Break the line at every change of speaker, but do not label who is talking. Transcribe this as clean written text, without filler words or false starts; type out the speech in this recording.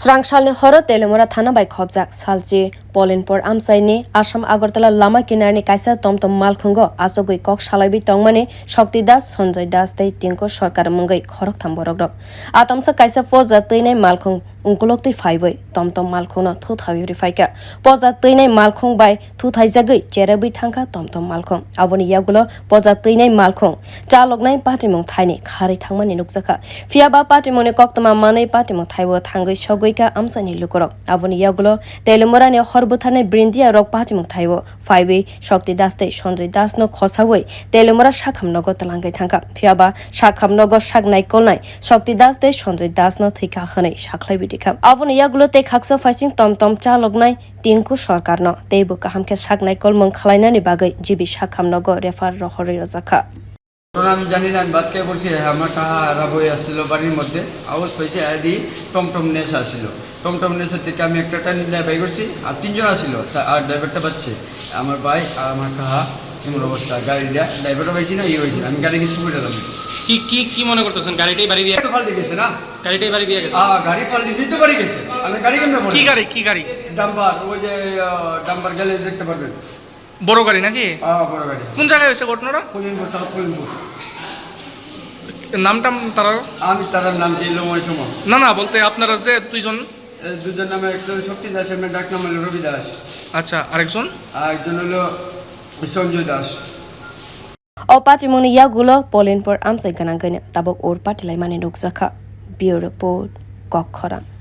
Srangsalni horo Teliamura thana by khobjak salchi Pulinpour amchaini Assam-Agartala lama kinarni kaisa tomtom malkhungo asogui kok salaibi tongmani Shakti das Sanjay das tei tingko sarkar mungai khorok tham borok atamsa kaisa poja teinai malkhung ungkulokti phaibai tomtom malkhungno thu thabiuri phaika poja teinai malkhung bai thu thaijagui cherabi thangka tomtom malkhung Aboni yagulo poja teinai malkhung chaloknai patimung thaini khari thangmani nukjaka fiaba patimuni koktama manai patimung thaibo thangai sogoika amchaini lukorok Aboni yagulo Teliamura ni horbuthane brindia rok patimung thaibo phaibai Shakti das tei Sanjay das no khosawai Teliamura sakham nogo talangai thangka fiaba sakham nogo saknai kolnai Shakti das tei Sanjay das no thwikha khanai sakhlaibi Aboni yagulo tei khaksa faising tomtom chaloknai tinku sarkar no teibo kahamke saknai kolmung khwlainani bagai jibi sakham nogo refer khwlaijakha
আমি জানি না আমি বাদকে বলছি আমার কাহা রাবই আসছিল বাড়ির মধ্যে আওয়াজ পাইছে আদি টমটম নেস আসছিল টমটম নেসের থেকে আমি একটা টান বাই করছি আর তিনজন আসছিল আর ড্রাইভারটা পাচ্ছে আমার ভাই আর আমার কাহা এমন অবস্থা গাড়িটা ড্রাইভারটা পাইছি না হয়েছিল আমি গাড়ি কিছু করে দিলাম
কি কি কি মনে করতেছেন গাড়িটাই বাড়ি দিয়ে
পাল্টে গেছে না
গাড়িটাই বাড়ি দিয়ে গেছে
গাড়ি পাল্টে দিতে পারি গেছে আমি গাড়ি কেমনে বলি
কি গাড়ি
ডাম্পার ওই যে ডাম্পার গেলে দেখতে পারবেন
বড় গাড়ি নাকি
বড় গাড়ি
কোন জায়গায় হয়েছে ঘটনাটা
পুলিনপুর
নামটা তার
আমি তার নাম দিলাম ওই সময়
না বলতে আপনারা যে দুজন
নামে একজন শক্তি দাস এমনি ডাক নাম হলো রবি দাস
আচ্ছা আরেকজন
হলো Sanjay Das
O patimuni yagulo Pulinpour amchai ganangani tabok or patilai mani nukjaka Bureau report khorok